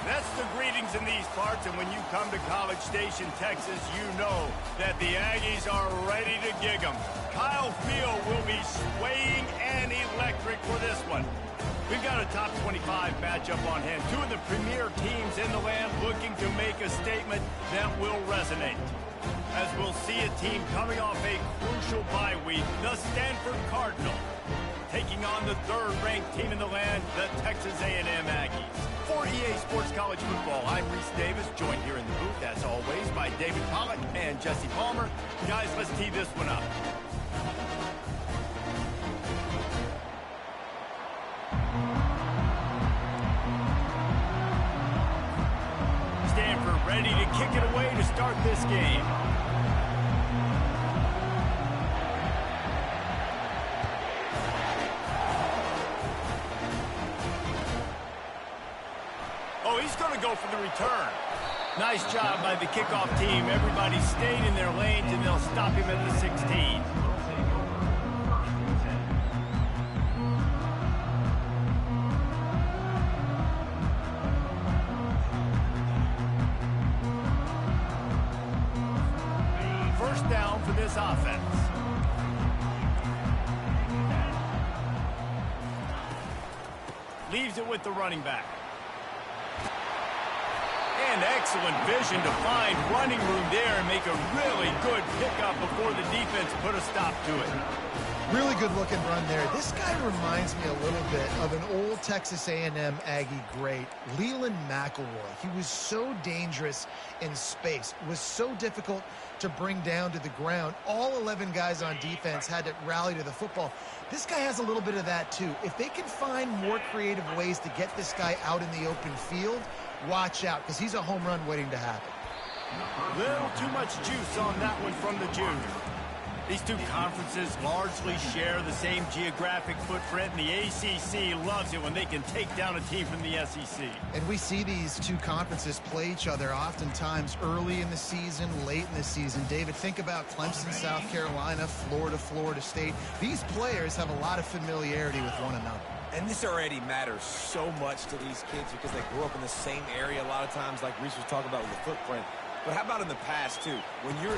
That's the greetings in these parts, and when you come to College Station, Texas, you know that the Aggies are ready to gig 'em. Kyle Field will be swaying and electric for this one. We've got a top 25 matchup on hand. Two of the premier teams in the land looking to make a statement that will resonate. As we'll see a team coming off a crucial bye week, the Stanford Cardinal, taking on the third-ranked team in the land, the Texas A&M Aggies. For EA Sports College Football, I'm Reese Davis, joined here in the booth, as always, by David Pollack and Jesse Palmer. Guys, let's tee this one up. Stanford ready to kick it away to start this game. Oh, he's going to go for the return. Nice job by the kickoff team. Everybody stayed in their lanes, and they'll stop him at the 16. First down for this offense. Leaves it with the running back. And excellent vision to find running room there and make a really good pickup before the defense put a stop to it. Really good looking run there. This guy reminds me a little bit of an old Texas A&M Aggie great, Leland McElroy. He was so dangerous in space, was so difficult to bring down to the ground. All 11 guys on defense had to rally to the football. This guy has a little bit of that too. If they can find more creative ways to get this guy out in the open field, watch out, because he's a home run waiting to happen. Little too much juice on that one from the junior. These two conferences largely share the same geographic footprint, and the ACC loves it when they can take down a team from the SEC. And we see these two conferences play each other oftentimes early in the season, late in the season. David, think about Clemson, South Carolina, Florida, Florida State. These players have a lot of familiarity with one another. And this already matters so much to these kids because they grew up in the same area a lot of times, like Reese was talking about with the footprint. But how about in the past, too? When your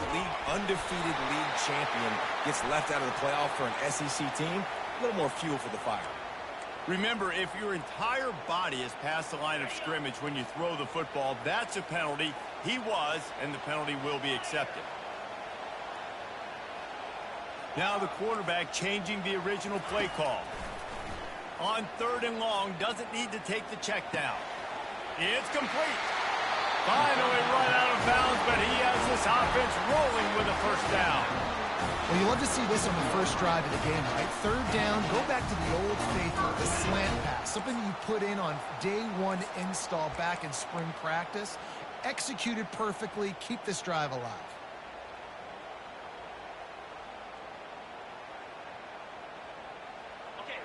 undefeated league champion gets left out of the playoff for an SEC team, a little more fuel for the fire. Remember, if your entire body is past the line of scrimmage when you throw the football, that's a penalty. He was, and the penalty will be accepted. Now the quarterback changing the original play call. On 3rd and long, doesn't need to take the check down. It's complete. Finally run out of bounds, but he has this offense rolling with a first down. Well, you love to see this on the first drive of the game, right? 3rd down, go back to the old faithful, the slant pass, something you put in on day one install back in spring practice. Executed perfectly, keep this drive alive.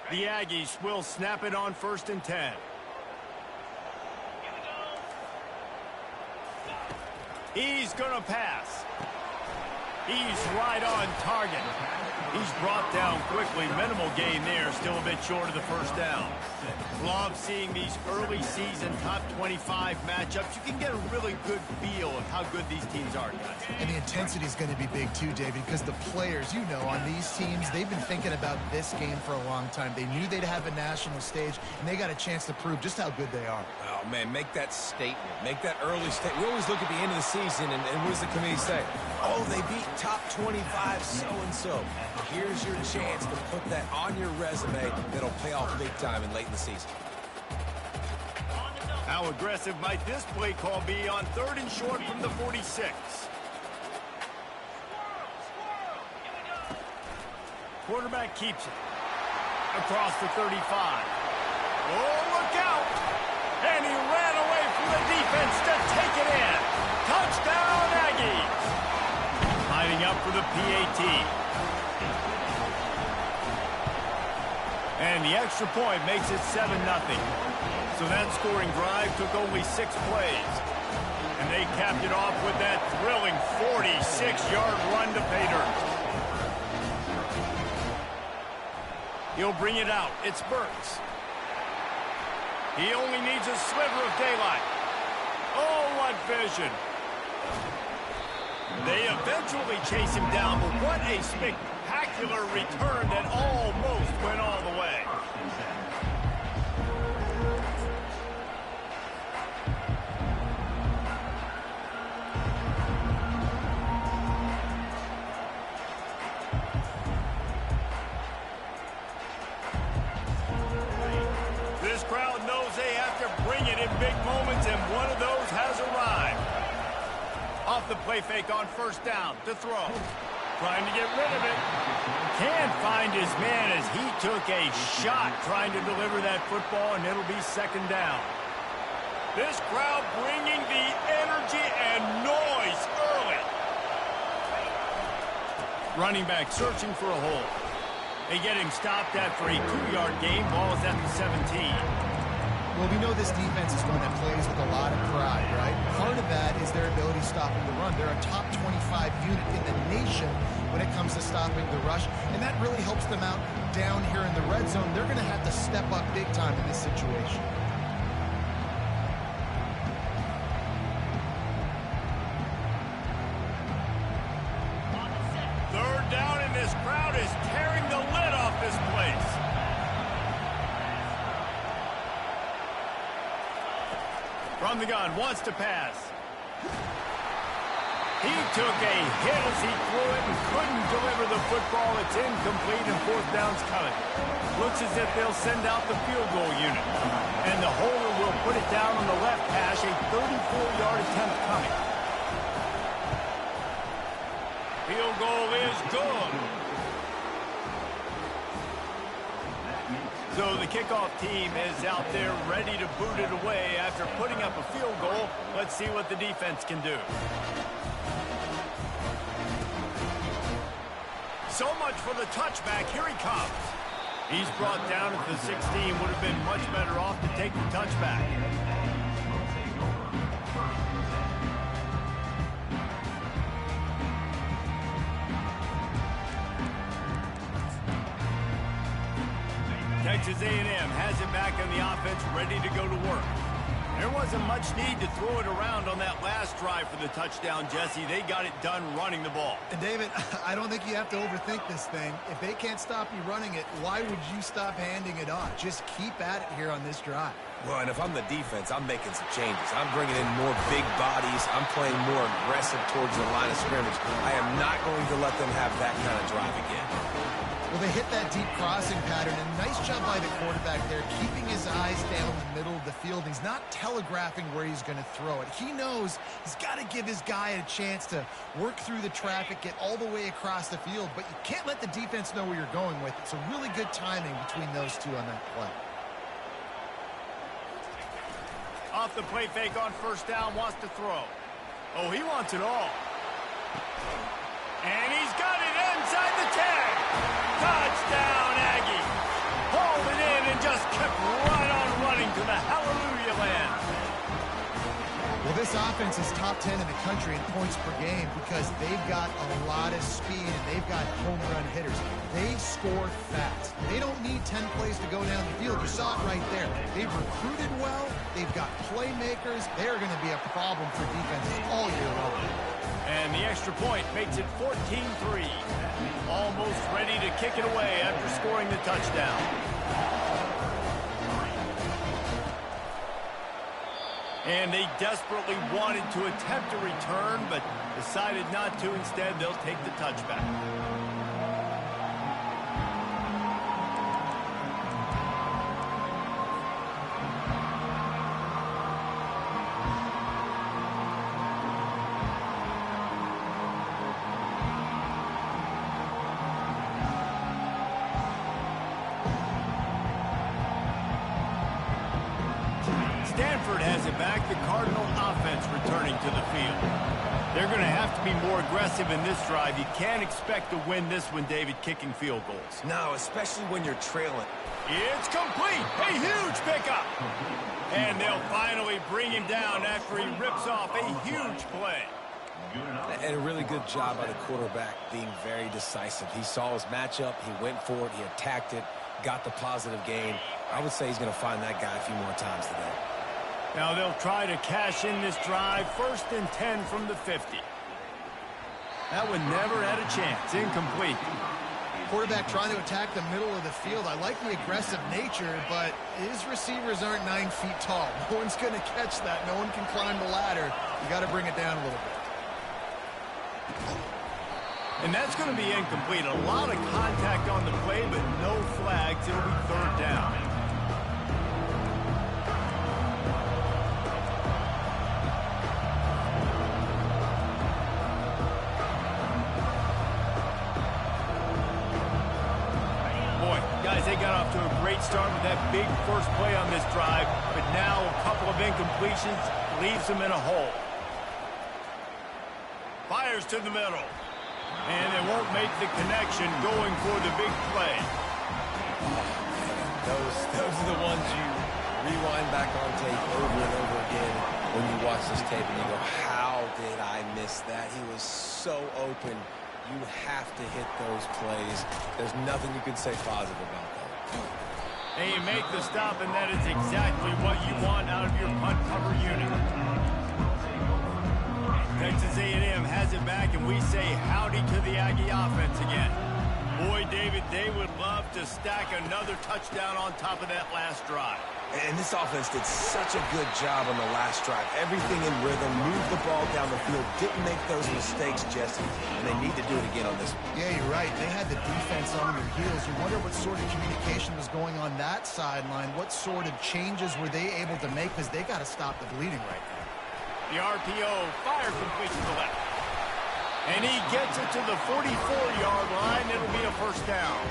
The Aggies will snap it on 1st and 10. He's going to pass. He's right on target. He's brought down quickly. Minimal gain there. Still a bit short of the first down. Love seeing these early season top 25 matchups. You can get a really good feel of how good these teams are, guys. And the intensity is going to be big too, David, because the players, you know, on these teams, they've been thinking about this game for a long time. They knew they'd have a national stage, and they got a chance to prove just how good they are. Oh, man, make that statement. Make that early statement. We always look at the end of the season, and what does the committee say? Oh, they beat top 25 so-and-so. Here's your chance to put that on your resume that'll pay off big time and late in the season. How aggressive might this play call be on 3rd and short from the 46? Quarterback keeps it. Across the 35. Oh, look out! And he ran away from the defense to take it in. Touchdown, Aggies! Lining up for the PAT. And the extra point makes it 7-0. So that scoring drive took only 6 plays. And they capped it off with that thrilling 46-yard run to pay dirt. He'll bring it out. It's Burks. He only needs a sliver of daylight. Oh, what vision. They eventually chase him down, but what a spectacular return that almost went all the way. This crowd knows they have to bring it in big moments, and one of those has arrived. Off the play fake on first down to throw. Trying to get rid of it. Can't find his man as he took a shot trying to deliver that football, and it'll be second down. This crowd bringing the energy and noise early. Running back searching for a hole. They get him stopped after a 2-yard gain. Ball is at the 17. Well, we know this defense is one that plays with a lot of pride, right? Part of that is their ability stopping the run. They're a top 25 unit in the nation when it comes to stopping the rush, and that really helps them out down here in the red zone. They're going to have to step up big time in this situation. Third down, and this crowd is tearing the lid off this place. From the gun, wants to pass. He took a hit as he threw it and couldn't deliver the football. It's incomplete and fourth down's coming. Looks as if they'll send out the field goal unit. And the holder will put it down on the left hash, a 34-yard attempt coming. Field goal is good. So the kickoff team is out there ready to boot it away after putting up a field goal. Let's see what the defense can do. So much for the touchback. Here he comes. He's brought down at the 16. Would have been much better off to take the touchback. Texas A&M has it back on the offense, ready to go to work. There wasn't much need to throw it around on that last drive for the touchdown, Jesse. They got it done running the ball. And, David, I don't think you have to overthink this thing. If they can't stop you running it, why would you stop handing it off? Just keep at it here on this drive. Well, and if I'm the defense, I'm making some changes. I'm bringing in more big bodies. I'm playing more aggressive towards the line of scrimmage. I am not going to let them have that kind of drive again. Well, they hit that deep crossing pattern, and nice job by the quarterback there, keeping his eyes down the middle of the field. He's not telegraphing where he's going to throw it. He knows he's got to give his guy a chance to work through the traffic, get all the way across the field, but you can't let the defense know where you're going with it. So really good timing between those two on that play. Off the play fake on first down, wants to throw. Oh, he wants it all. And he's got it inside the 10. Touchdown, Aggie. Hauled it in and just kept right on running to the hallelujah land. Well, this offense is top 10 in the country in points per game because they've got a lot of speed and they've got home run hitters. They score fast. They don't need 10 plays to go down the field. You saw it right there. They've recruited well. They've got playmakers. They're going to be a problem for defenses all year long. And the extra point makes it 14-3. Almost ready to kick it away after scoring the touchdown. And they desperately wanted to attempt a return, but decided not to. Instead, they'll take the touchback. Stanford has it back. The Cardinal offense returning to the field. They're going to have to be more aggressive in this drive. You can't expect to win this one, David, kicking field goals. No, especially when you're trailing. It's complete. A huge pickup. And they'll finally bring him down after he rips off a huge play. And a really good job by the quarterback being very decisive. He saw his matchup. He went for it. He attacked it. got the positive gain. I would say he's going to find that guy a few more times today. Now they'll try to cash in this drive. 1st and 10 from the 50. That one never had a chance. Incomplete. Quarterback trying to attack the middle of the field. I like the aggressive nature, but his receivers aren't 9 feet tall. No one's going to catch that. No one can climb the ladder. You got to bring it down a little bit. And that's going to be incomplete. A lot of contact on the play, but no flags. It'll be 3rd down. They got off to a great start with that big first play on this drive, but now a couple of incompletions leaves them in a hole. Fires to the middle, and they won't make the connection going for the big play. Those are the ones you rewind back on tape over and over again when you watch this tape and you go, how did I miss that? He was so open. You have to hit those plays. There's nothing you can say positive about that. And you make the stop, and that is exactly what you want out of your punt cover unit. Texas A&M has it back, and we say howdy to the Aggie offense again. Boy, David, they would love to stack another touchdown on top of that last drive. And this offense did such a good job on the last drive. Everything in rhythm, moved the ball down the field, didn't make those mistakes, Jesse, and they need to do it again on this one. Yeah, you're right. They had the defense on their heels. You wonder what sort of communication was going on that sideline. What sort of changes were they able to make, because they got to stop the bleeding right now. The RPO, fire complete to the left. And he gets it to the 44-yard line. It'll be a 1st down.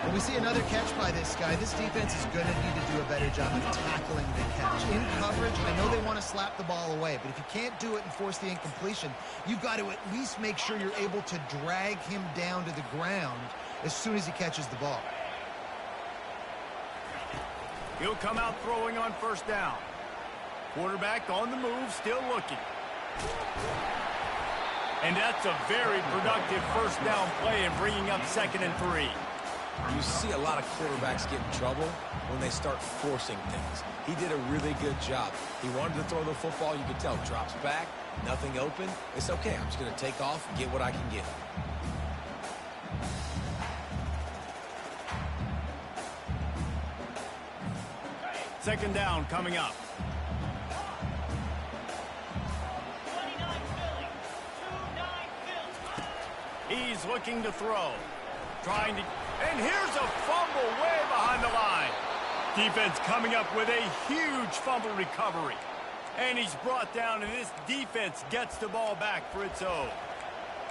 When we see another catch by this guy, this defense is going to need to do a better job of tackling the catch. In coverage, I know they want to slap the ball away, but if you can't do it and force the incompletion, you've got to at least make sure you're able to drag him down to the ground as soon as he catches the ball. He'll come out throwing on 1st down. Quarterback on the move, still looking. And that's a very productive 1st down play and bringing up 2nd and 3. You see a lot of quarterbacks get in trouble when they start forcing things. He did a really good job. He wanted to throw the football. You could tell. Drops back, nothing open. It's okay. I'm just going to take off and get what I can get. Second down coming up. He's looking to throw. Trying to... And here's a fumble way behind the line. Defense coming up with a huge fumble recovery. And he's brought down, and this defense gets the ball back for its own.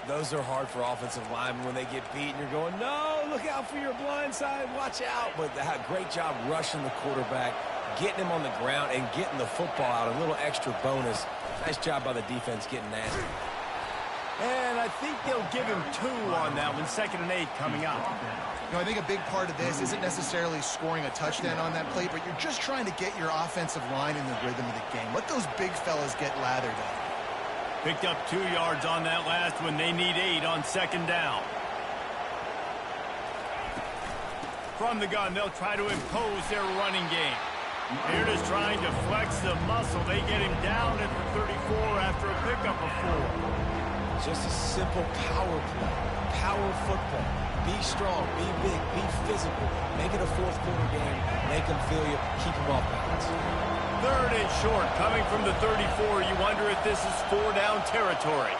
Those are hard for offensive linemen when they get beat, and you're going, no, look out for your blind side, watch out. But they had a great job rushing the quarterback, getting him on the ground, and getting the football out. A little extra bonus. Nice job by the defense getting nasty. And I think they'll give him 2 on that one. 2nd and 8 coming up. You know, I think a big part of this isn't necessarily scoring a touchdown on that play, but you're just trying to get your offensive line in the rhythm of the game. Let those big fellas get lathered up. Picked up 2 yards on that last one. They need 8 on 2nd down. From the gun, they'll try to impose their running game. They're just trying to flex the muscle. They get him down at the 34 after a pickup of 4. Just a simple power play, power football. Be strong, be big, be physical. Make it a 4th quarter game. Make them feel you, keep them off balance. 3rd and short, coming from the 34. You wonder if this is 4-down territory.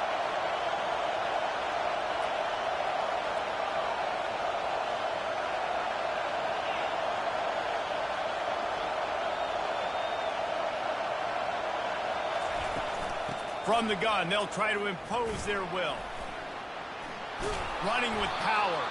From the gun, they'll try to impose their will. Running with power.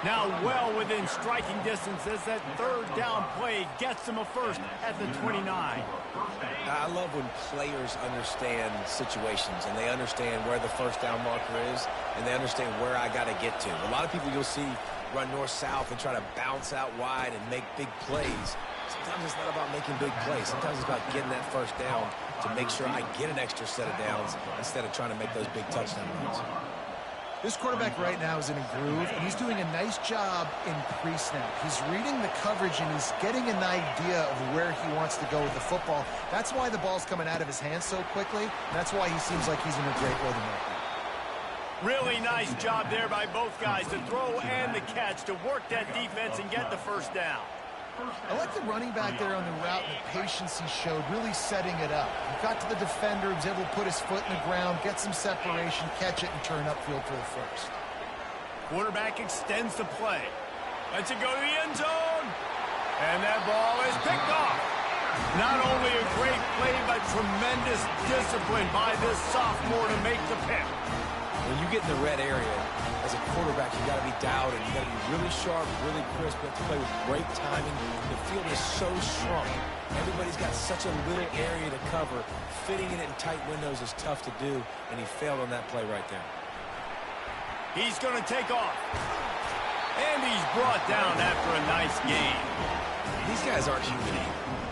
Now well within striking distance as that 3rd down play gets them a 1st at the 29. I love when players understand situations and they understand where the 1st down marker is and they understand where I got to get to. A lot of people you'll see run north-south and try to bounce out wide and make big plays. Sometimes it's not about making big plays. Sometimes it's about getting that 1st down to make sure I get an extra set of downs instead of trying to make those big touchdown runs. This quarterback right now is in a groove, and he's doing a nice job in pre-snap. He's reading the coverage, and he's getting an idea of where he wants to go with the football. That's why the ball's coming out of his hands so quickly, and that's why he seems like he's in a great rhythm right now. Really nice job there by both guys, the throw and the catch, to work that defense and get the first down. I like the running back there on the route and the patience he showed, really setting it up. He got to the defender, was able to put his foot in the ground, get some separation, catch it, and turn upfield for the first. Quarterback extends the play. Lets it go to the end zone. And that ball is picked off. Not only a great play, but tremendous discipline by this sophomore to make the pick. When you get in the red area, as a quarterback, you got to be dialed in. You got to be really sharp, really crisp. You have to play with great timing. The field is so shrunk. Everybody's got such a little area to cover. Fitting it in tight windows is tough to do, and he failed on that play right there. He's going to take off. And he's brought down after a nice gain. These guys aren't human.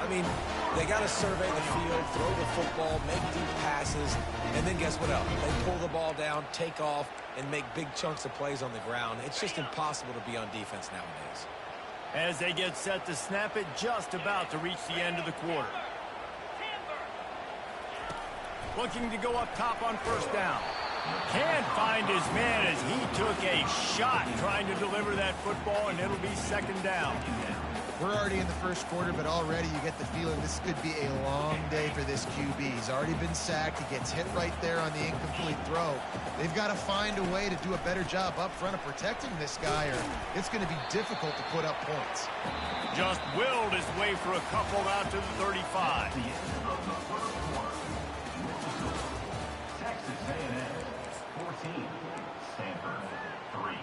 I mean, they got to survey the field, throw the football, make deep passes, and then guess what else? They pull the ball down, take off, and make big chunks of plays on the ground. It's just impossible to be on defense nowadays. As they get set to snap it, just about to reach the end of the quarter. Looking to go up top on first down. Can't find his man as he took a shot trying to deliver that football, and it'll be second down. We're already in the first quarter, but already you get the feeling this could be a long day for this QB. He's already been sacked. He gets hit right there on the incomplete throw. They've got to find a way to do a better job up front of protecting this guy, or it's going to be difficult to put up points. Just willed his way for a couple out to the 35. Texas A&M 14, Stanford 3.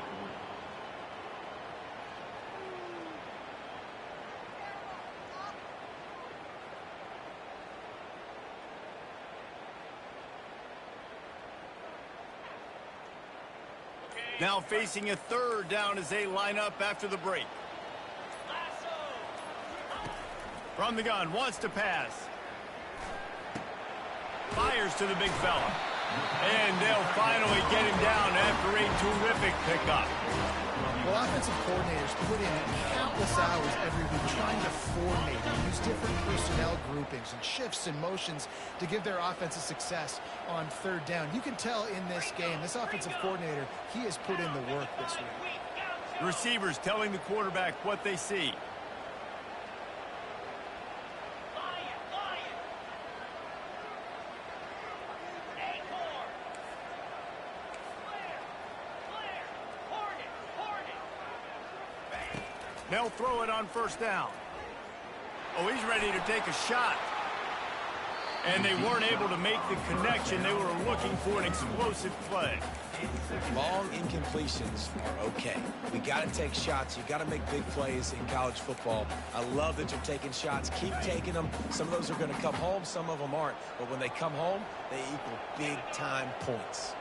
Now facing a third down as they line up after the break. From the gun, wants to pass. Fires to the big fella. And they'll finally get him down after a terrific pickup. Well, offensive coordinators put in countless hours every week trying to formate and use different personnel groupings and shifts and motions to give their offensive success on third down. You can tell in this game, this offensive coordinator, he has put in the work this week. Receivers telling the quarterback what they see. They'll throw it on first down. Oh, he's ready to take a shot. And they weren't able to make the connection. They were looking for an explosive play. Long incompletions are okay. We got to take shots. You got to make big plays in college football. I love that you're taking shots. Keep taking them. Some of those are going to come home. Some of them aren't. But when they come home, they equal big-time points.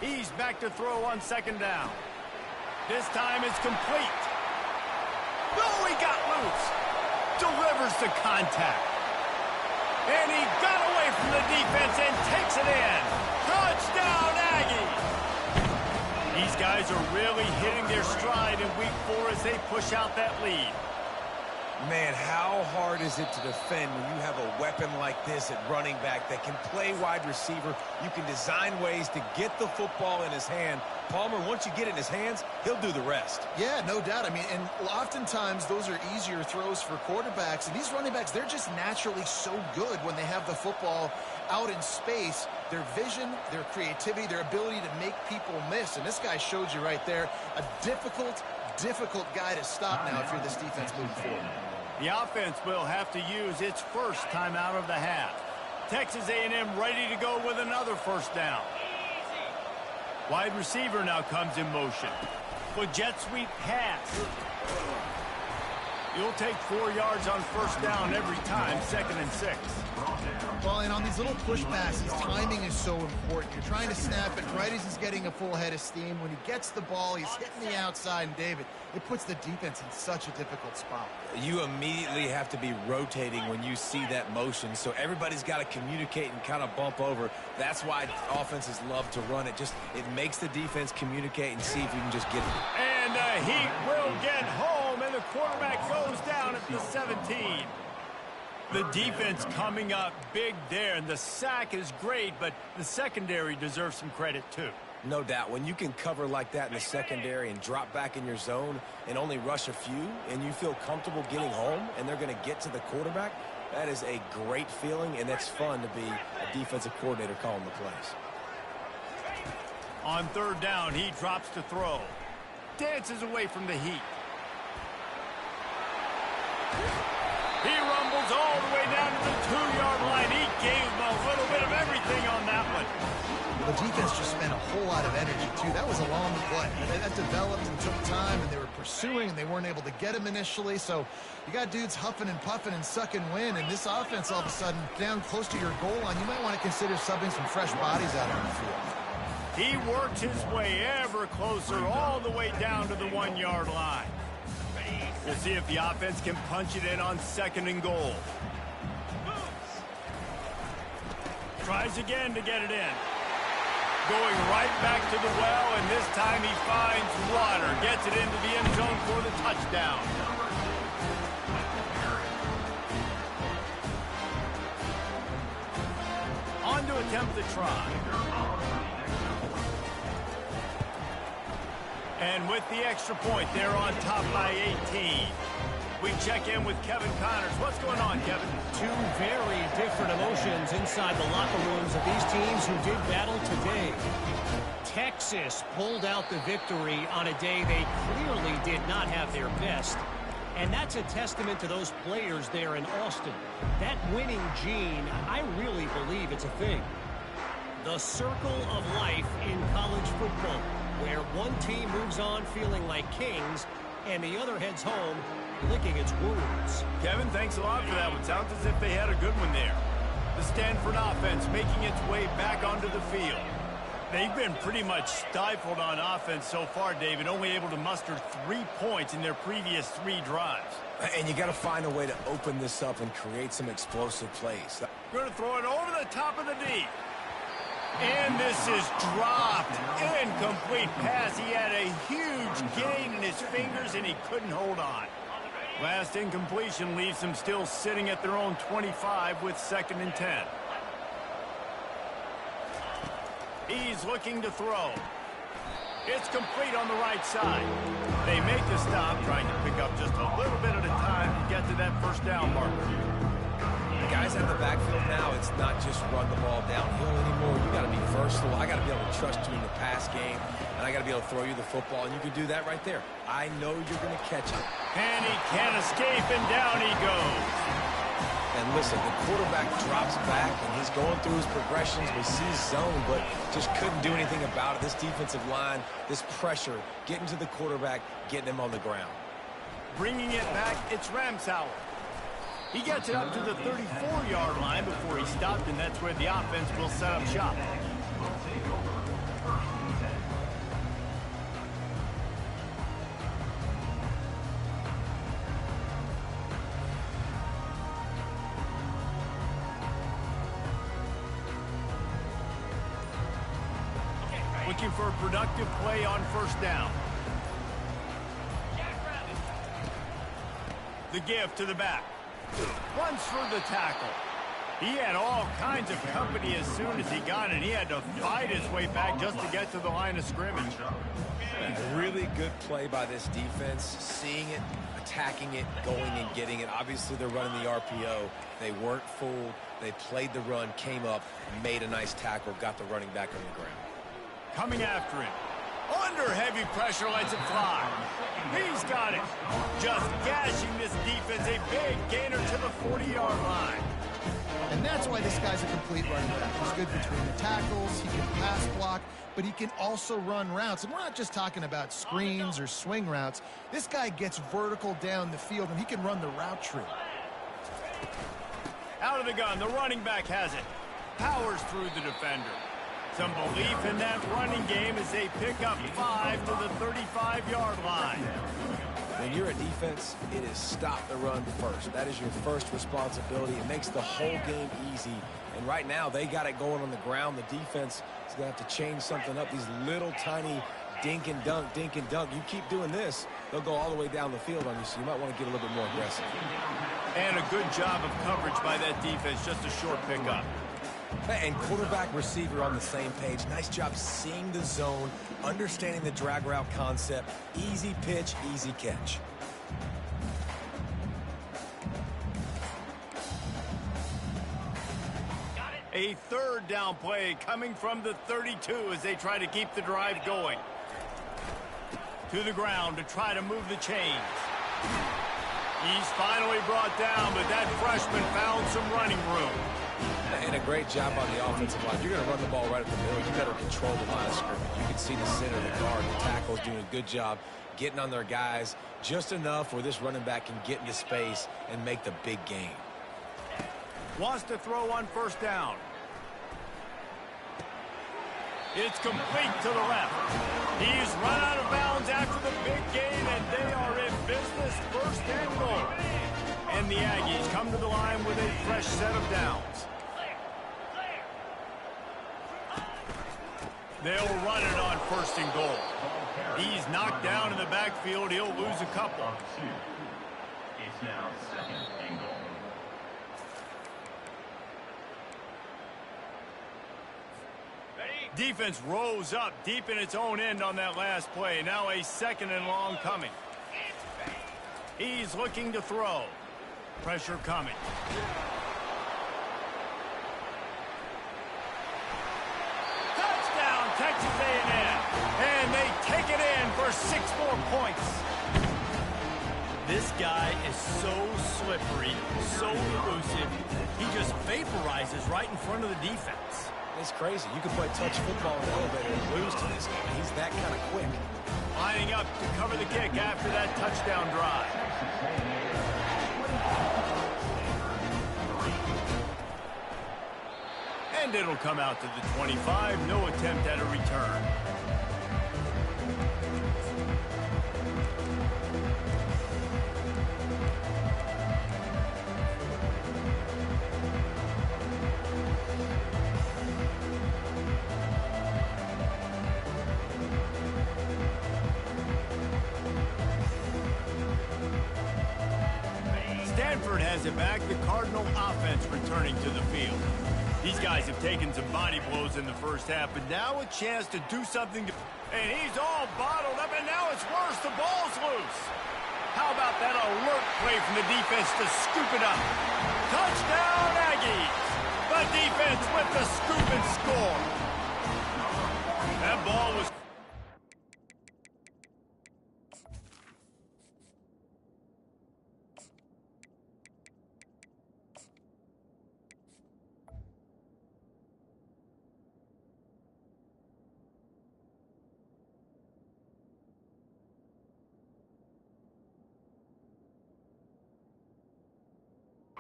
He's back to throw on second down. This time it's complete. Oh, he got loose. Delivers the contact. And he got away from the defense and takes it in. Touchdown, Aggie. These guys are really hitting their stride in week 4 as they push out that lead. Man, how hard is it to defend when you have a weapon like this at running back that can play wide receiver? You can design ways to get the football in his hand. Palmer, once you get it in his hands, he'll do the rest. Yeah, no doubt. I mean, and oftentimes those are easier throws for quarterbacks. And these running backs, they're just naturally so good when they have the football out in space. Their vision, their creativity, their ability to make people miss. And this guy showed you right there, a difficult guy to stop now if you're this defense moving forward. The offense will have to use its first timeout of the half. Texas A&M ready to go with another first down. Wide receiver now comes in motion. With jet sweep pass. You'll take 4 yards on first down every time, 2nd and 6. Well, and on these little push passes, timing is so important. You're trying to snap it right as he's getting a full head of steam. When he gets the ball, he's hitting the outside, and David, it puts the defense in such a difficult spot. You immediately have to be rotating when you see that motion, so everybody's got to communicate and kind of bump over. That's why offenses love to run it. It makes the defense communicate and see if you can just get it. And the Heat will get home, and the quarterback goes down at the 17. The defense coming up big there, and the sack is great, but the secondary deserves some credit too. No doubt. When you can cover like that in the secondary and drop back in your zone and only rush a few, and you feel comfortable getting home and they're going to get to the quarterback, that is a great feeling, and it's fun to be a defensive coordinator calling the plays. On 3rd down, he drops to throw. Dances away from the Heat. He rumbles all the way down to the 2-yard line. He gave him a little bit of everything on that one. The defense just spent a whole lot of energy, too. That was a long play. That developed and took time, and they were pursuing, and they weren't able to get him initially. So you got dudes huffing and puffing and sucking wind, and this offense all of a sudden down close to your goal line. You might want to consider subbing some fresh bodies out on the field. He worked his way ever closer all the way down to the 1-yard line. We'll see if the offense can punch it in on 2nd and goal. Tries again to get it in. Going right back to the well, and this time he finds water. Gets it into the end zone for the touchdown. On to attempt the try. And with the extra point, they're on top by 18. We check in with Kevin Connors. What's going on, Kevin? Two very different emotions inside the locker rooms of these teams who did battle today. Texas pulled out the victory on a day they clearly did not have their best. And that's a testament to those players there in Austin. That winning gene, I really believe it's a thing. The circle of life in college football, where one team moves on feeling like kings and the other heads home licking its wounds. Kevin, thanks a lot for that one. Sounds as if they had a good one there. The Stanford offense making its way back onto the field. They've been pretty much stifled on offense so far, David, only able to muster 3 points in their previous 3 drives. And you got to find a way to open this up and create some explosive plays. Going to throw it over the top of the D. And this is dropped. Incomplete pass. He had a huge gain in his fingers, and he couldn't hold on. Last incompletion leaves them still sitting at their own 25 with 2nd and 10. He's looking to throw. It's complete on the right side. They make the stop, trying to pick up just a little bit at a time to get to that first down marker. Guys out of the backfield now, it's not just run the ball downhill anymore. You got to be versatile. I got to be able to trust you in the pass game, and I got to be able to throw you the football, and you can do that right there. I know you're going to catch it. And he can't escape, and down he goes. And listen, the quarterback drops back, and he's going through his progressions. We see his zone, but just couldn't do anything about it. This defensive line, this pressure, getting to the quarterback, getting him on the ground. Bringing it back, it's Ramsauer. He gets it up to the 34-yard line before he stopped, and that's where the offense will set up shop. Looking for a productive play on first down. The give to the back. Runs for the tackle. He had all kinds of company as soon as he got it. He had to fight his way back just to get to the line of scrimmage. A really good play by this defense, seeing it, attacking it, going and getting it. Obviously, they're running the RPO. They weren't fooled. They played the run, came up, made a nice tackle, got the running back on the ground. Coming after him. Under heavy pressure, lets it fly. He's got it. Just gashing this defense. A big gainer to the 40-yard line. And that's why this guy's a complete running back. He's good between the tackles, he can pass block, but he can also run routes. And we're not just talking about screens or swing routes. This guy gets vertical down the field, and he can run the route tree. Out of the gun, the running back has it. Powers through the defender. Some belief in that running game as they pick up 5 to the 35-yard line. When you're a defense, it is stop the run first. That is your first responsibility. It makes the whole game easy. And right now, they got it going on the ground. The defense is going to have to change something up. These little tiny dink and dunk, dink and dunk. You keep doing this, they'll go all the way down the field on you, so you might want to get a little bit more aggressive. And a good job of coverage by that defense, just a short pickup. And quarterback receiver on the same page. Nice job seeing the zone, understanding the drag route concept. Easy pitch, easy catch. A third down play coming from the 32 as they try to keep the drive going. To the ground to try to move the chains. He's finally brought down, but that freshman found some running room. And a great job on the offensive line. You're going to run the ball right at the middle. You better control the line of scrimmage. You can see the center, the guard, the tackle's doing a good job getting on their guys just enough where this running back can get into space and make the big game. Wants to throw on first down. It's complete to the left. He's run out of bounds after the big gain, and they are in business, first and goal. And the Aggies come to the line with a fresh set of downs. They'll run it on first and goal. He's knocked down in the backfield. He'll lose a couple. It's now second and goal. Defense rose up deep in its own end on that last play. Now a second and long coming. He's looking to throw. Pressure coming. Touchdown, Texas A&M. And they take it in for 6 more points. This guy is so slippery, so elusive. He just vaporizes right in front of the defense. It's crazy. You can play touch football in the elevator and lose to this guy. He's that kind of quick. Lining up to cover the kick after that touchdown drive. And it'll come out to the 25. No attempt at a return. Stanford has it back. The Cardinal offense returning to the field. These guys have taken some body blows in the first half, but now a chance to do something. And he's all bottled up, and now it's worse. The ball's loose. How about that alert play from the defense to scoop it up? Touchdown, Aggies. The defense with the scoop and score. That ball was...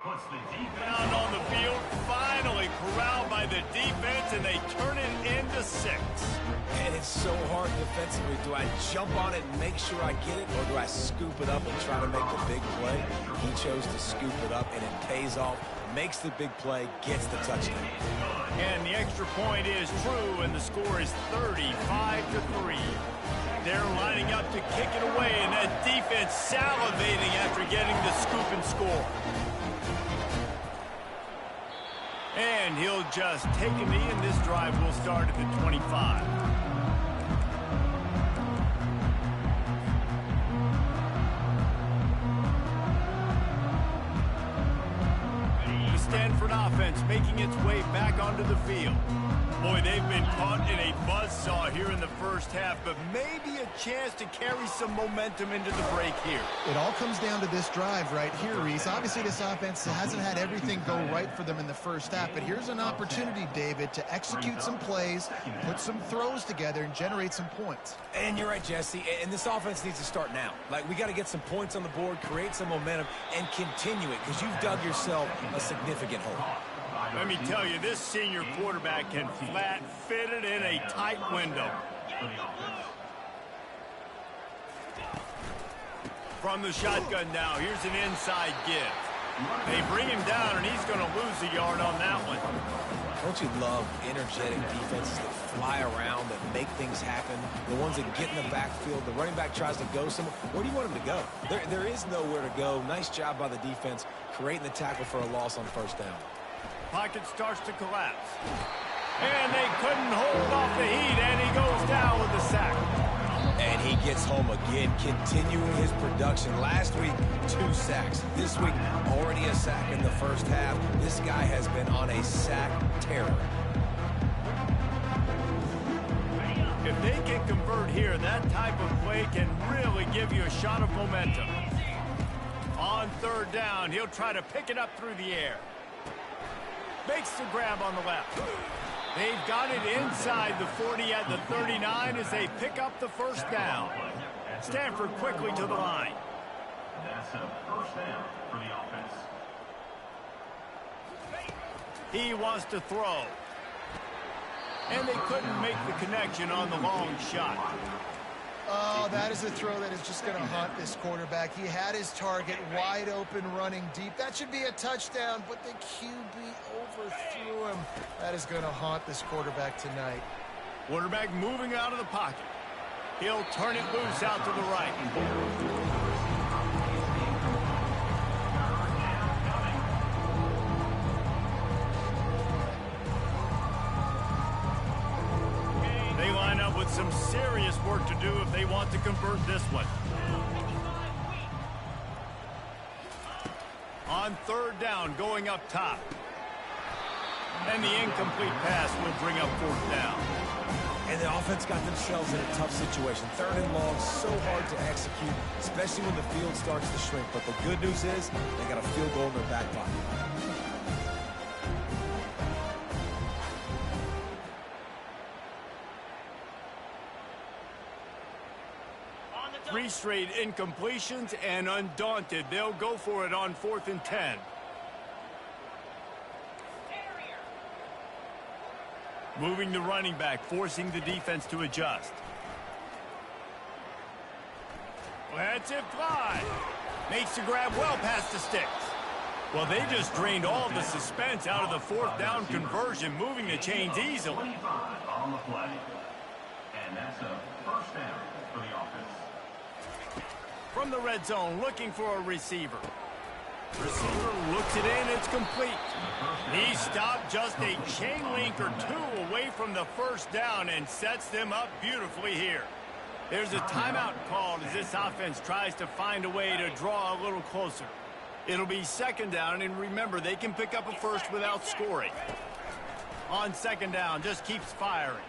Puts the defense Down on the field, finally corralled by the defense, and they turn it into 6. And it's so hard defensively. Do I jump on it and make sure I get it, or do I scoop it up and try to make the big play? He chose to scoop it up, and it pays off, makes the big play, gets the touchdown. And the extra point is true, and the score is 35-3. They're lining up to kick it away, and that defense salivating after getting the scoop and score. And he'll just take a knee, and this drive will start at the 25. The Stanford offense making its way back onto the field. Boy, they've been caught in a buzzsaw here in the first half, but maybe a chance to carry some momentum into the break here. It all comes down to this drive right here, Reese. Obviously, this offense hasn't had everything go right for them in the first half, but here's an opportunity, David, to execute some plays, put some throws together, and generate some points. And you're right, Jesse, and this offense needs to start now. Like, we got to get some points on the board, create some momentum, and continue it, because you've dug yourself a significant hole. Let me tell you, this senior quarterback can flat fit it in a tight window. From the shotgun now, here's an inside give. They bring him down, and he's going to lose a yard on that one. Don't you love energetic defenses that fly around, that make things happen? The ones that get in the backfield, the running back tries to go somewhere. Where do you want him to go? There is nowhere to go. Nice job by the defense, creating the tackle for a loss on first down. Pocket starts to collapse. And they couldn't hold off the heat, and he goes down with the sack. And he gets home again, continuing his production. Last week, 2 sacks. This week, already a sack in the first half. This guy has been on a sack terror. If they can convert here, that type of play can really give you a shot of momentum. On third down, he'll try to pick it up through the air. Makes the grab on the left. They've got it inside the 40 at the 39 as they pick up the first down. Stanford quickly to the line. That's a first down for the offense. He wants to throw. And they couldn't make the connection on the long shot. Oh, that is a throw that is just going to haunt this quarterback. He had his target wide open, running deep. That should be a touchdown, but the QB overthrew him. That is going to haunt this quarterback tonight. Quarterback moving out of the pocket. He'll turn it loose out to the right. They line up with some serious work to do if they want to convert this one. On third down, going up top. And the incomplete pass will bring up fourth down. And the offense got themselves in a tough situation. Third and long, so hard to execute, especially when the field starts to shrink. But the good news is they got a field goal in their back pocket. 3 straight incompletions, and undaunted, they'll go for it on 4th and 10. Moving the running back, forcing the defense to adjust. Lets it fly. Makes the grab well past the sticks. Well, they just drained all the suspense out of the 4th down conversion, moving the chains easily. 25 on the play. And that's a first down for the offense. From the red zone, looking for a receiver. Receiver looks it in, it's complete. He stopped just a chain link or 2 away from the first down and sets them up beautifully here. There's a timeout called as this offense tries to find a way to draw a little closer. It'll be 2nd down, and remember, they can pick up a first without scoring. On 2nd down, just keeps firing.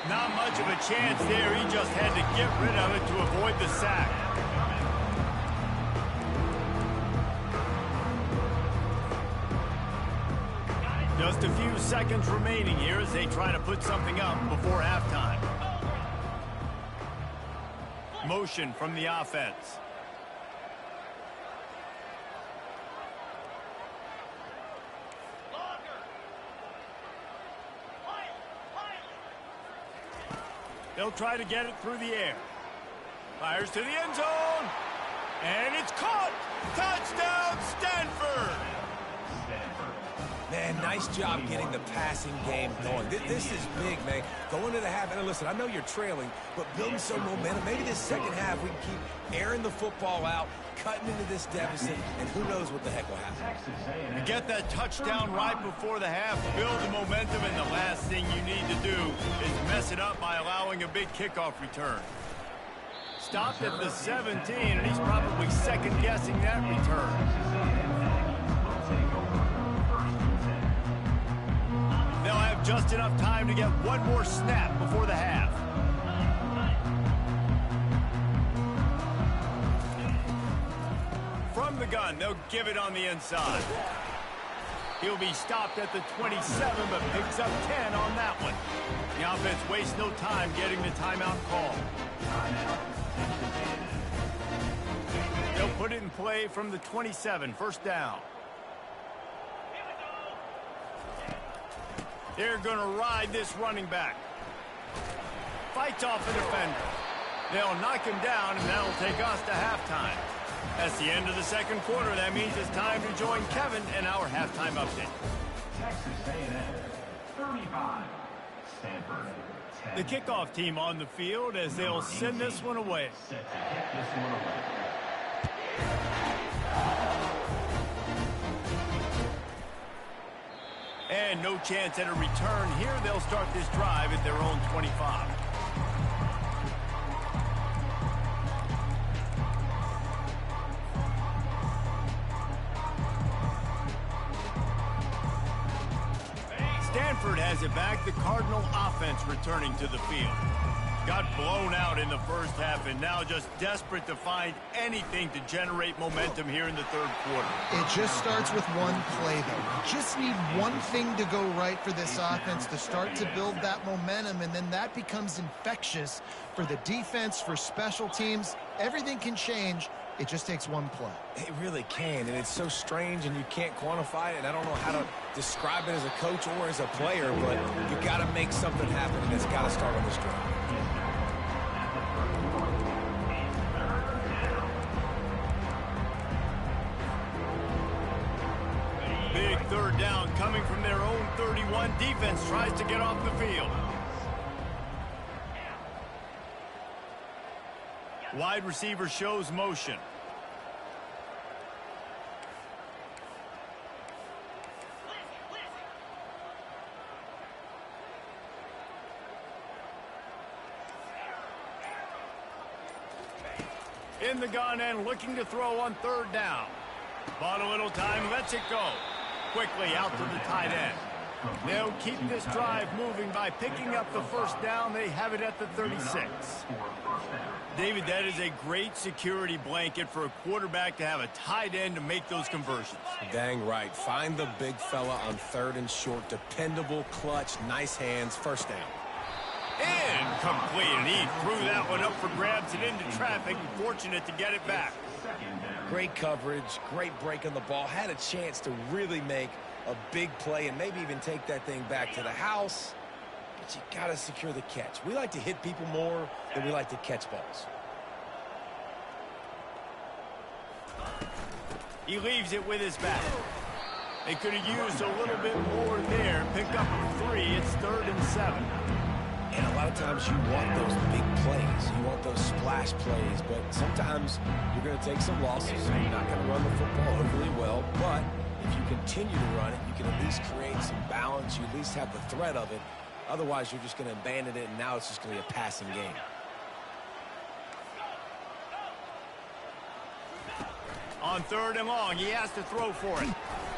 Not much of a chance there. He just had to get rid of it to avoid the sack. Just a few seconds remaining here as they try to put something up before halftime. Motion from the offense. They'll try to get it through the air. Fires to the end zone. And it's caught. Touchdown, Stanford. Man, nice job getting the passing game going. This is big, man. Going to the half, and listen, I know you're trailing, but building some momentum. Maybe this second half we can keep airing the football out, cutting into this deficit, and who knows what the heck will happen. You get that touchdown right before the half, build the momentum, and the last thing you need to do is mess it up by allowing a big kickoff return. Stopped at the 17, and he's probably second-guessing that return. They'll have just enough time to get one more snap before the half. From the gun, they'll give it on the inside. He'll be stopped at the 27, but picks up 10 on that one. The offense wastes no time getting the timeout call. They'll put it in play from the 27, first down. They're going to ride this running back. Fights off a defender. They'll knock him down, and that'll take us to halftime. That's the end of the second quarter. That means it's time to join Kevin and our halftime update. Texas A&M 35, Stanford 10. The kickoff team on the field as they'll send this one away. Set to kick this one away. And no chance at a return here. They'll start this drive at their own 25. Stanford has it back. The Cardinal offense returning to the field. Got blown out in the first half and now just desperate to find anything to generate momentum here in the third quarter. It just starts with one play, though. You just need one thing to go right for this offense to start to build that momentum, and then that becomes infectious for the defense, for special teams. Everything can change. It just takes one play. It really can, and it's so strange, and you can't quantify it, and I don't know how to describe it as a coach or as a player, but you got to make something happen, and it's got to start on this drive. Big third down coming from their own 31. Defense tries to get off the field. Wide receiver shows motion. In the gun and looking to throw on third down. Bought a little time, lets it go. Quickly out to the tight end. They'll keep this drive moving by picking up the first down. They have it at the 36. David, that is a great security blanket for a quarterback to have a tight end to make those conversions. Dang right. Find the big fella on third and short. Dependable, clutch, nice hands, first down. Incomplete, and he threw that one up for grabs and into traffic. Fortunate to get it back. Great coverage, great break on the ball. Had a chance to really make a big play and maybe even take that thing back to the house. But you got to secure the catch. We like to hit people more than we like to catch balls. He leaves it with his back. They could have used a little bit more there. Pick up 3. It's 3rd and 7. And a lot of times you want those big plays. You want those splash plays. But sometimes you're going to take some losses. You're not going to run the football overly well. But if you continue to run it, you can at least create some balance. You at least have the threat of it. Otherwise, you're just going to abandon it, and now it's just going to be a passing game. On 3rd and long, he has to throw for it.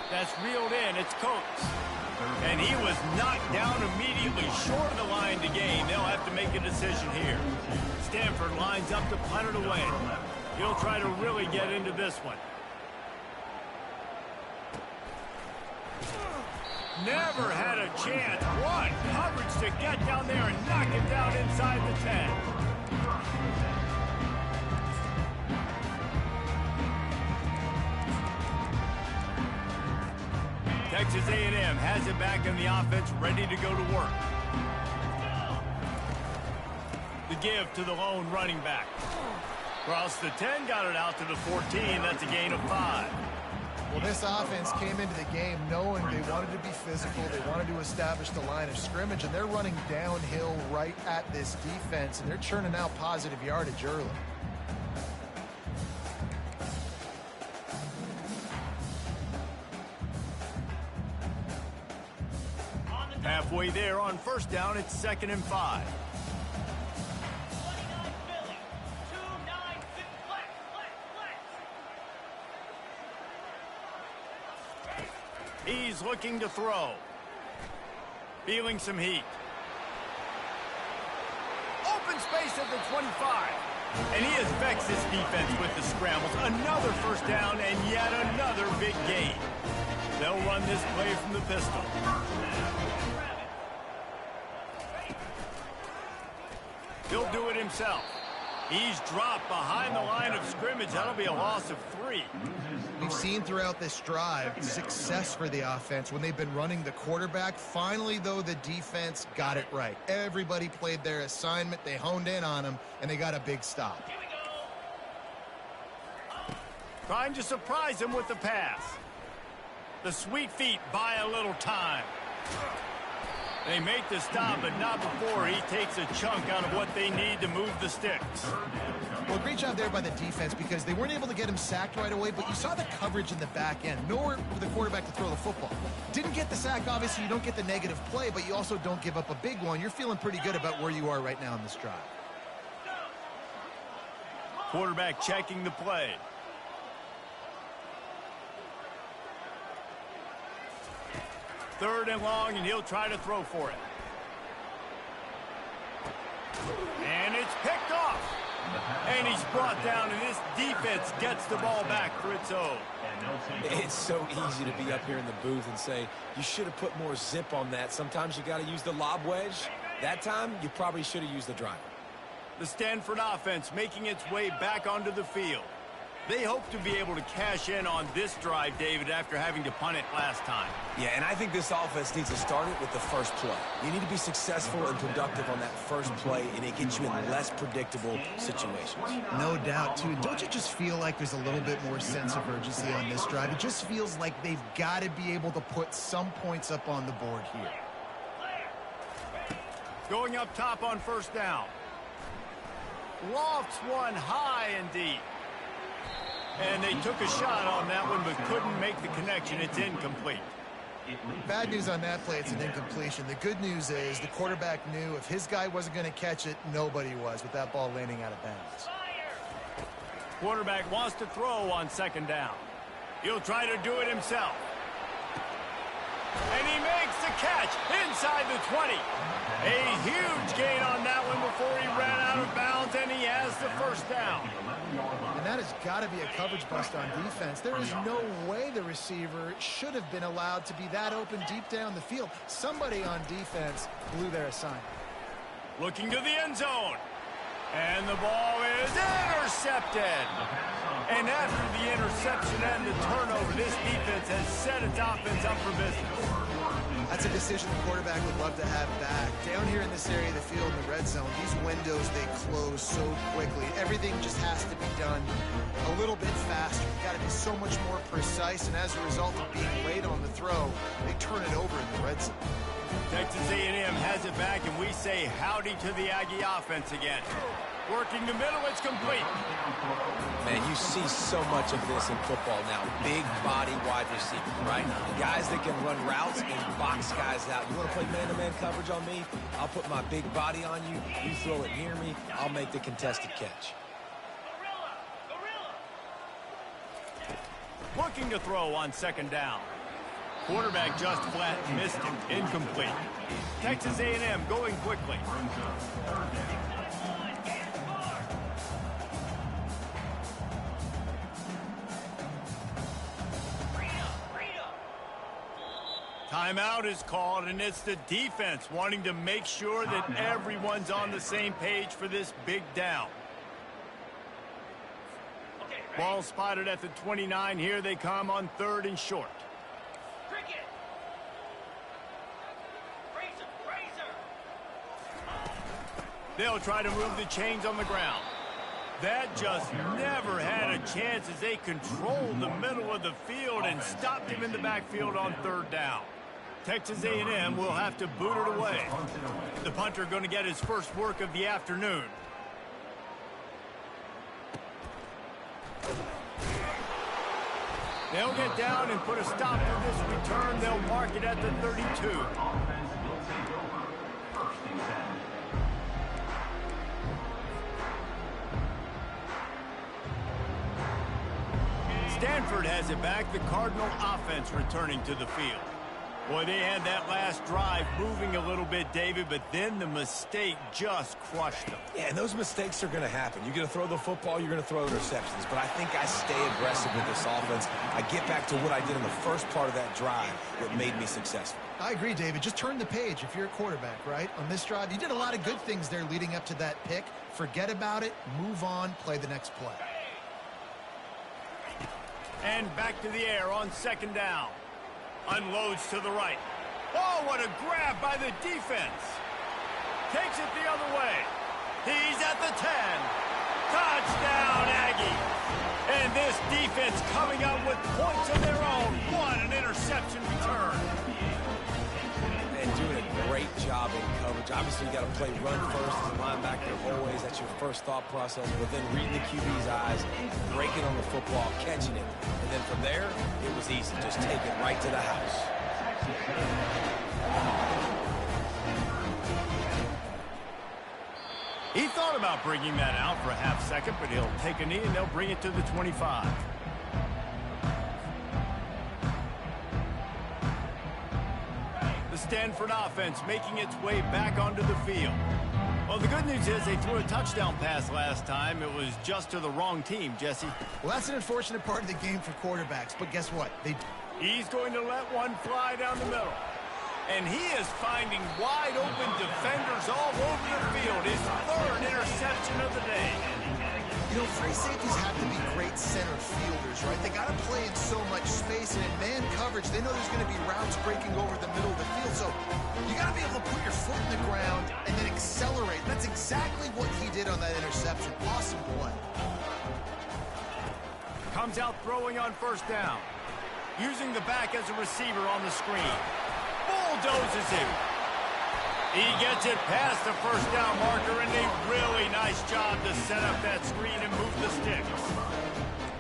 That's reeled in. It's Coates. And he was knocked down immediately short of the line to gain. They'll have to make a decision here. Stanford lines up to punt it away. He'll try to really get into this one. Never had a chance. What coverage to get down there and knock him down inside the 10. Texas A&M has it back in the offense, ready to go to work. The give to the lone running back. Across the 10, got it out to the 14. That's a gain of 5. Well, this offense came into the game knowing they wanted to be physical. They wanted to establish the line of scrimmage, and they're running downhill right at this defense, and they're churning out positive yardage early. Halfway there on first down, it's 2nd and 5. He's looking to throw. Feeling some heat. Open space at the 25. And he affects this defense with the scrambles. Another first down and yet another big gain. They'll run this play from the pistol. He'll do it himself. He's dropped behind the line of scrimmage. That'll be a loss of 3. We've seen throughout this drive success for the offense when they've been running the quarterback. Finally, though, the defense got it right. Everybody played their assignment. They honed in on him, and they got a big stop. Trying to surprise him with the pass. The sweet feet buy a little time. They make the stop, but not before he takes a chunk out of what they need to move the sticks. Well, great job there by the defense because they weren't able to get him sacked right away, but you saw the coverage in the back end. Nowhere for the quarterback to throw the football. Didn't get the sack, obviously. You don't get the negative play, but you also don't give up a big one. You're feeling pretty good about where you are right now in this drive. Quarterback checking the play. Third and long, and he'll try to throw for it. And it's picked off. And he's brought down, and this defense gets the ball back for its own. It's so easy to be up here in the booth and say, you should have put more zip on that. Sometimes you got to use the lob wedge. That time, you probably should have used the driver. The Stanford offense making its way back onto the field. They hope to be able to cash in on this drive, David, after having to punt it last time. Yeah, and I think this offense needs to start it with the first play. You need to be successful and productive on that first play, and it gets you in less predictable situations. No doubt, too. Don't you just feel like there's a little bit more sense of urgency on this drive? It just feels like they've got to be able to put some points up on the board here. Going up top on first down. Lofts one high and deep. And they took a shot on that one, but couldn't make the connection. It's incomplete. Bad news on that play, it's an incompletion. The good news is the quarterback knew if his guy wasn't going to catch it, nobody was with that ball landing out of bounds. Quarterback wants to throw on second down. He'll try to do it himself. And he makes the catch inside the 20. A huge gain on that one before he ran out of bounds, and he has the first down. And that has got to be a coverage bust on defense. There is no way the receiver should have been allowed to be that open deep down the field. Somebody on defense blew their assignment. Looking to the end zone. And the ball is intercepted. And after the interception and the turnover, this defense has set its offense up for business. That's a decision the quarterback would love to have back. Down here in this area of the field in the red zone, these windows, they close so quickly. Everything just has to be done a little bit faster. You've got to be so much more precise, and as a result of being late on the throw, they turn it over in the red zone. Texas A&M has it back, and we say howdy to the Aggie offense again. Working the middle, it's complete. Man, you see so much of this in football now. Big body wide receiver, right? Guys that can run routes and box guys out. You want to play man-to-man coverage on me? I'll put my big body on you. You throw it near me, I'll make the contested catch. Looking to throw on second down. Quarterback just flat missed him. Incomplete. Texas A&M going quickly. Timeout is called, and it's the defense wanting to make sure that everyone's on the same page for this big down. Ball spotted at the 29. Here they come on third and short. They'll try to move the chains on the ground. That just never had a chance as they controlled the middle of the field and stopped him in the backfield on third down. Texas A&M will have to boot it away. The punter going to get his first work of the afternoon. They'll get down and put a stop to this return. They'll mark it at the 32. Stanford has it back. The Cardinal offense returning to the field. Boy, they had that last drive moving a little bit, David, but then the mistake just crushed them. Yeah, and those mistakes are going to happen. You're going to throw the football, you're going to throw interceptions. But I think I stay aggressive with this offense. I get back to what I did in the first part of that drive that made me successful. I agree, David. Just turn the page if you're a quarterback, right? On this drive, you did a lot of good things there leading up to that pick. Forget about it, move on, play the next play. And back to the air on second down. Unloads to the right. Oh, what a grab by the defense. Takes it the other way. He's at the 10. Touchdown, Aggie. And this defense coming up with points of their own. What an interception return. And doing a great job in coverage. Obviously, you got to play run first as a linebacker always. That's your first thought process. But then reading the QB's eyes, breaking on the football, catching it. And then from there, it was easy. Just take it right to the house. He thought about bringing that out for a half second, but he'll take a knee and they'll bring it to the 25. The Stanford offense making its way back onto the field. Well, the good news is they threw a touchdown pass last time. It was just to the wrong team, Jesse. Well, that's an unfortunate part of the game for quarterbacks, but guess what? He's going to let one fly down the middle. And he is finding wide open defenders all over the field. His third interception of the day. You know, free safeties have to be great center fielders, right? They got to play in so much space, and in man coverage, they know there's going to be routes breaking over the middle of the field. So you got to be able to put your foot in the ground and then accelerate. That's exactly what he did on that interception. Awesome play. Comes out throwing on first down. Using the back as a receiver on the screen. Bulldozes him. He gets it past the first down marker, and a really nice job to set up that screen and move the sticks.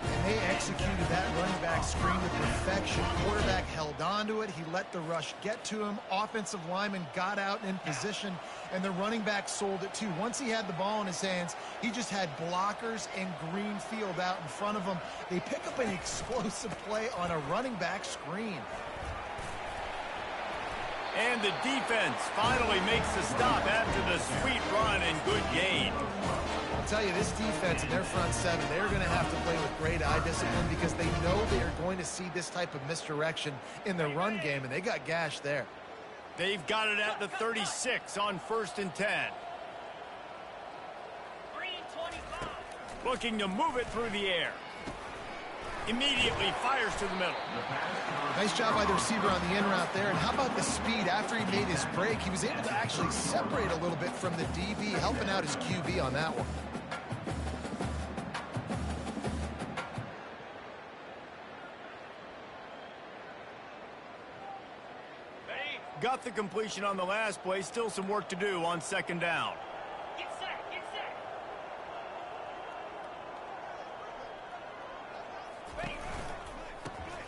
And they executed that running back screen to perfection. Quarterback held on to it. He let the rush get to him. Offensive lineman got out in position, and the running back sold it too. Once he had the ball in his hands, he just had blockers and green field out in front of him. They pick up an explosive play on a running back screen. And the defense finally makes the stop after the sweet run and good gain. I'll tell you, this defense and their front seven, they're going to have to play with great eye discipline because they know they are going to see this type of misdirection in the run game, and they got gashed there. They've got it at the 36 on 1st and 10. Looking to move it through the air. Immediately fires to the middle. Nice job by the receiver on the in route there. And how about the speed after he made his break? He was able to actually separate a little bit from the DB, helping out his QB on that one. Got the completion on the last play. Still some work to do on second down. Get set, get set.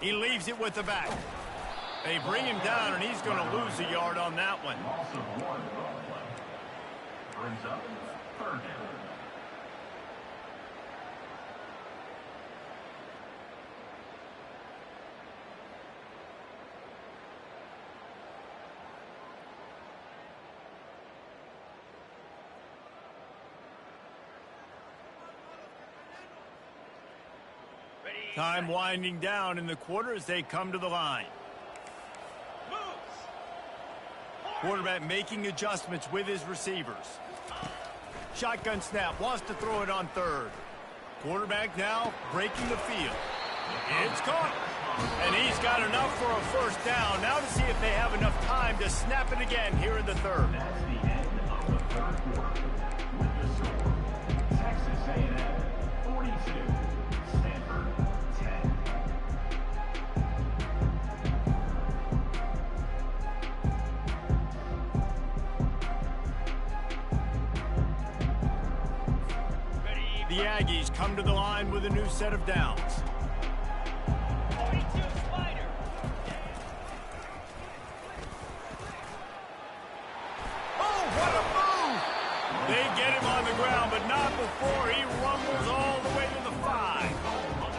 He leaves it with the back. They bring him down, and he's going to lose a yard on that one. Also one play. Brings up third down. Time winding down in the quarter as they come to the line. Quarterback making adjustments with his receivers. Shotgun snap, wants to throw it on third. Quarterback now breaking the field. It's caught. And he's got enough for a first down. Now to see if they have enough time to snap it again here in the third. That's the end of the third quarter. With the score, Texas A&M 42, Stanford 10. The Aggies come to the line with a new set of downs. 42 Spider. Oh, what a move! They get him on the ground, but not before he rumbles all the way to the 5.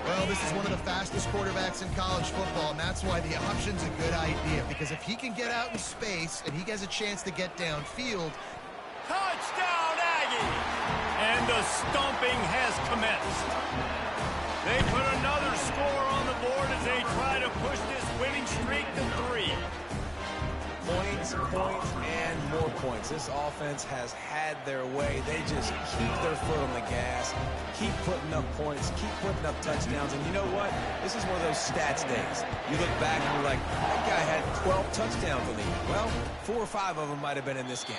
Well, this is one of the fastest quarterbacks in college football, and that's why the option's a good idea, because if he can get out in space and he has a chance to get downfield. Touchdown, Aggie! And the stomping has commenced. They put another score on the board as they try to push this winning streak to 3. Points, points, and more points. This offense has had their way. They just keep their foot on the gas, keep putting up points, keep putting up touchdowns. And you know what? This is one of those stats days. You look back and you're like, that guy had 12 touchdowns in the year. Well, 4 or 5 of them might have been in this game.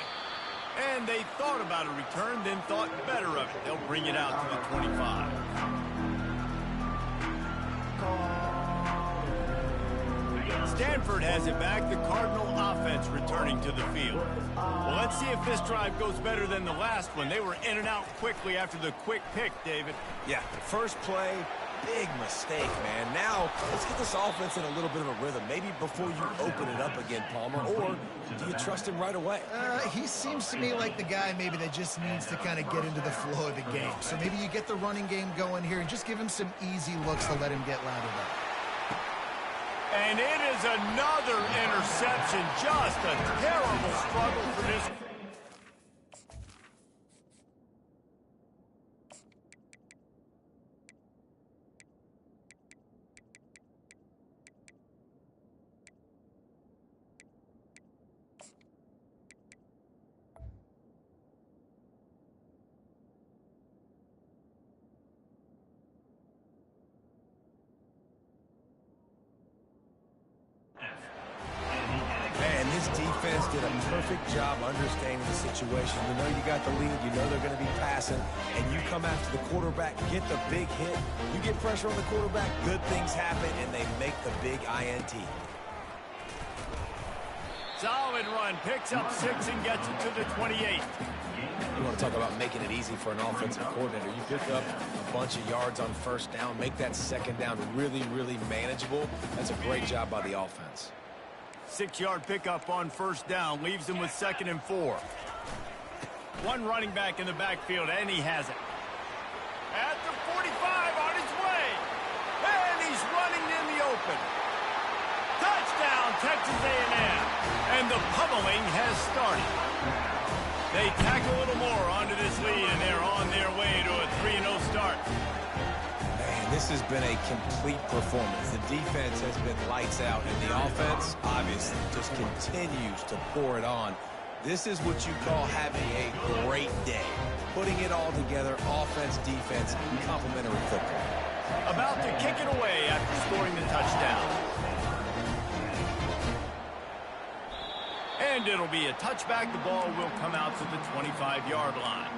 And they thought about a return, then thought better of it. They'll bring it out to the 25. Stanford has it back. The Cardinal offense returning to the field. Well, let's see if this drive goes better than the last one. They were in and out quickly after the quick pick, David. Yeah, first play, big mistake, man. Now, let's get this offense in a little bit of a rhythm. Maybe before you open it up again, Palmer, or do you trust him right away? He seems to me like the guy maybe that just needs to kind of get into the flow of the game. So maybe you get the running game going here and just give him some easy looks to let him get lathered up. And it is another interception. Just a terrible struggle for this. Man, this defense did a perfect job understanding the situation. You know you got the lead, you know they're going to be passing, and you come after the quarterback, get the big hit. You get pressure on the quarterback, good things happen, and they make the big INT. Solid run, picks up 6 and gets it to the 28. You want to talk about making it easy for an offensive coordinator. You pick up a bunch of yards on first down, make that second down really, really manageable. That's a great job by the offense. 6-yard pickup on first down, leaves them with 2nd and 4. One running back in the backfield, and he has it. At the 45, on his way. And he's running in the open. Touchdown, Texas A&M. And the pummeling has started. They tack a little more onto this lead, and they're on their way to a 3-0 start. Man, this has been a complete performance. The defense has been lights out, and the offense, obviously, just continues to pour it on. This is what you call having a great day. Putting it all together, offense, defense, complementary football. About to kick it away after scoring the touchdown. And it'll be a touchback. The ball will come out to the 25-yard line.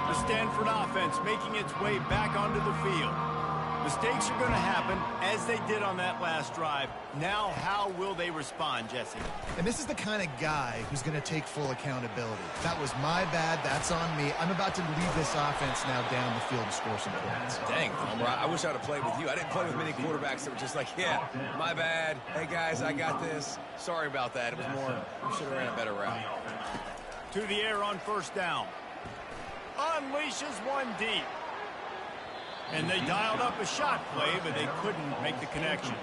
The Stanford offense making its way back onto the field. Mistakes are going to happen, as they did on that last drive. Now, how will they respond, Jesse? And this is the kind of guy who's going to take full accountability. That was my bad. That's on me. I'm about to lead this offense now down the field and score some points. Dang, Palmer, I wish I would have played with you. I didn't play with many quarterbacks that were just like, yeah, my bad. Hey, guys, I got this. Sorry about that. It was more, we should have ran a better route. To the air on first down. Unleashes one deep. And they dialed up a shot play, but they couldn't make the connection.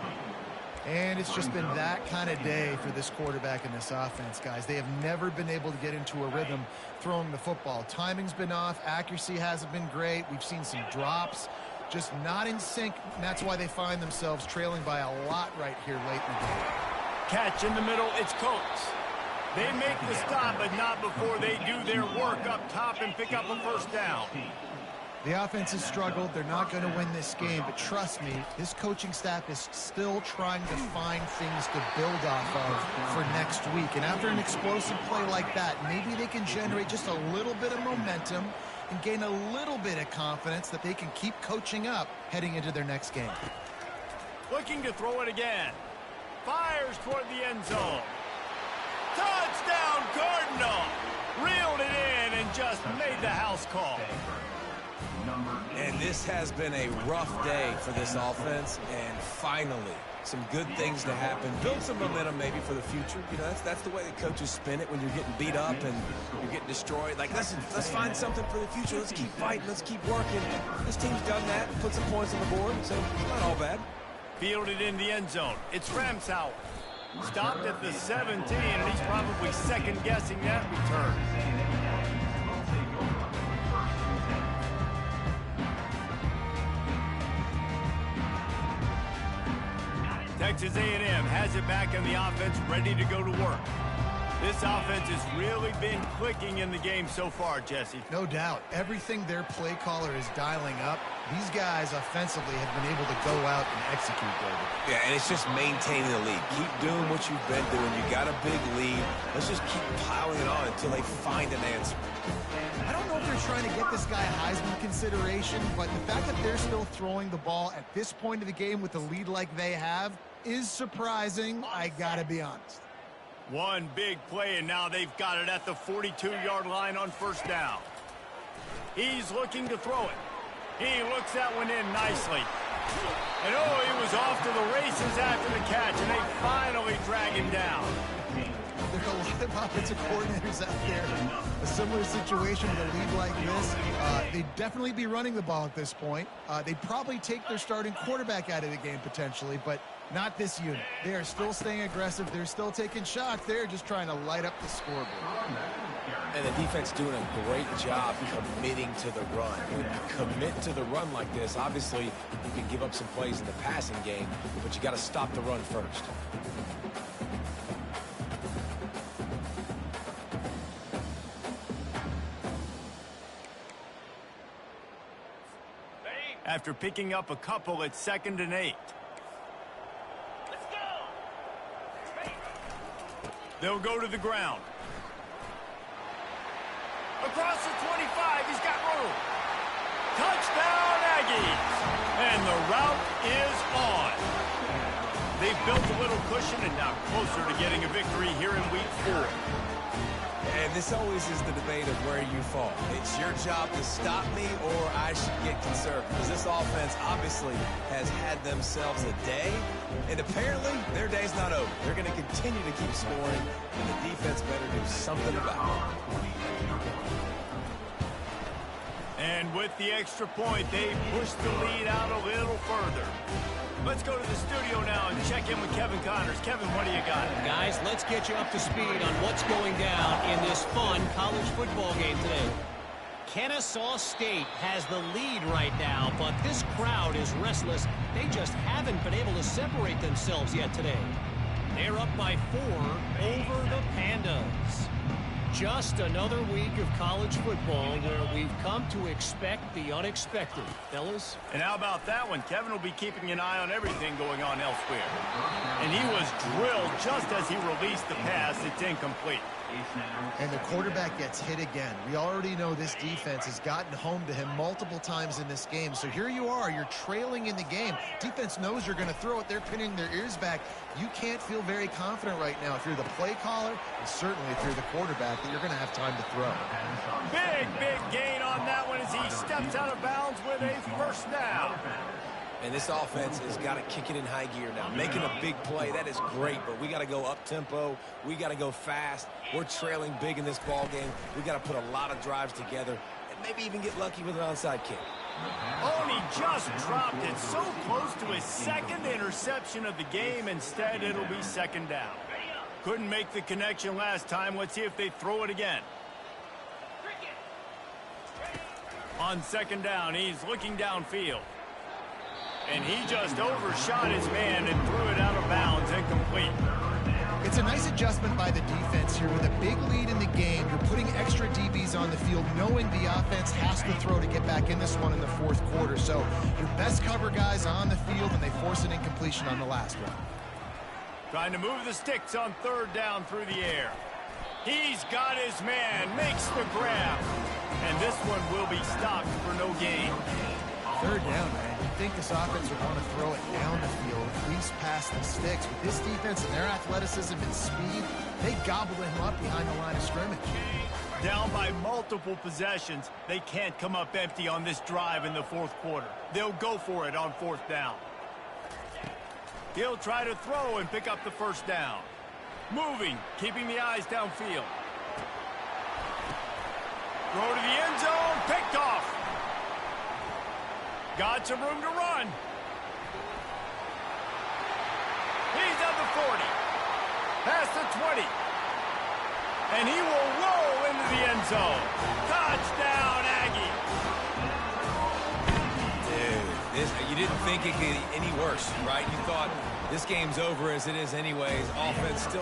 And it's just been that kind of day for this quarterback and this offense, guys. They have never been able to get into a rhythm throwing the football. Timing's been off. Accuracy hasn't been great. We've seen some drops. Just not in sync. And that's why they find themselves trailing by a lot right here late in the game. Catch in the middle. It's Coates. They make the stop, but not before they do their work up top and pick up a first down. The offense has struggled. They're not going to win this game, but trust me, this coaching staff is still trying to find things to build off of for next week. And after an explosive play like that, maybe they can generate just a little bit of momentum and gain a little bit of confidence that they can keep coaching up heading into their next game. Looking to throw it again. Fires toward the end zone. Touchdown, Cardinal! Reeled it in and just made the house call. And this has been a rough day for this offense, and finally, some good things to happen. Build some momentum maybe for the future. You know, that's the way the coaches spin it when you're getting beat up and you're getting destroyed. Like, listen, let's find something for the future. Let's keep fighting. Let's keep working. This team's done that, put some points on the board, so it's not all bad. Fielded in the end zone. It's Ramshout. Stopped at the 17, and he's probably second-guessing that return. Texas A&M has it back in the offense, ready to go to work. This offense has really been clicking in the game so far, Jesse. No doubt. Everything their play caller is dialing up, these guys offensively have been able to go out and execute, David. Yeah, and it's just maintaining the lead. Keep doing what you've been doing. You got a big lead. Let's just keep piling it on until they find an answer. I don't know if they're trying to get this guy Heisman consideration, but the fact that they're still throwing the ball at this point of the game with a lead like they have is surprising, I gotta be honest. One big play, and now they've got it at the 42-yard line on first down. He's looking to throw it. He looks that one in nicely. And oh, he was off to the races after the catch, and they finally drag him down. There are a lot of offensive coordinators out there. A similar situation with a lead like this. They'd definitely be running the ball at this point. They'd probably take their starting quarterback out of the game potentially, but not this unit. They are still staying aggressive. They're still taking shots. They're just trying to light up the scoreboard. And the defense doing a great job committing to the run. When you commit to the run like this, obviously you can give up some plays in the passing game, but you got to stop the run first. After picking up a couple, it's 2nd and 8. Let's go. They'll go to the ground. Across the 25, he's got room. Touchdown, Aggies! And the route is on. They've built a little cushion and now closer to getting a victory here in week 4. And this always is the debate of where you fall. It's your job to stop me or I should get conservative. Because this offense obviously has had themselves a day. And apparently their day's not over. They're going to continue to keep scoring. And the defense better do something about it. And with the extra point, they push the lead out a little further. Let's go to the studio now and check in with Kevin Connors. Kevin, what do you got? Guys, let's get you up to speed on what's going down in this fun college football game today. Kennesaw State has the lead right now, but this crowd is restless. They just haven't been able to separate themselves yet today. They're up by 4 over the Pandas. Just another week of college football where we've come to expect the unexpected. Fellas? And how about that one? Kevin will be keeping an eye on everything going on elsewhere. And he was drilled just as he released the pass. It's incomplete. And the quarterback gets hit again. We already know this defense has gotten home to him multiple times in this game. So here you are, you're trailing in the game. Defense knows you're going to throw it. They're pinning their ears back. You can't feel very confident right now if you're the play caller, and certainly if you're the quarterback, that you're going to have time to throw. Big gain on that one as he steps out of bounds with a first down. And this offense has got to kick it in high gear now. Making a big play, that is great, but we got to go up-tempo. We got to go fast. We're trailing big in this ball game. We got to put a lot of drives together and maybe even get lucky with an onside kick. Oh, and he just dropped it so close to his second interception of the game. Instead, it'll be 2nd down. Couldn't make the connection last time. Let's see if they throw it again. On 2nd down, he's looking downfield. And he just overshot his man and threw it out of bounds, incomplete. It's a nice adjustment by the defense here. With a big lead in the game, you're putting extra DBs on the field, knowing the offense has to throw to get back in this one in the 4th quarter. So your best cover guys on the field, and they force an incompletion on the last one. Trying to move the sticks on 3rd down through the air. He's got his man, makes the grab. And this one will be stopped for no gain. 3rd down, man. You'd think this offense would want to throw it down the field, at least past the sticks. With this defense and their athleticism and speed, they gobbled him up behind the line of scrimmage. Down by multiple possessions, they can't come up empty on this drive in the fourth quarter. They'll go for it on fourth down. He'll try to throw and pick up the first down. Moving, keeping the eyes downfield. Throw to the end zone, picked off. Got some room to run. He's at the 40. Past the 20. And he will roll into the end zone. Touchdown, Aggie. Dude, you didn't think it could get any worse, right? You thought this game's over as it is anyways. Offense still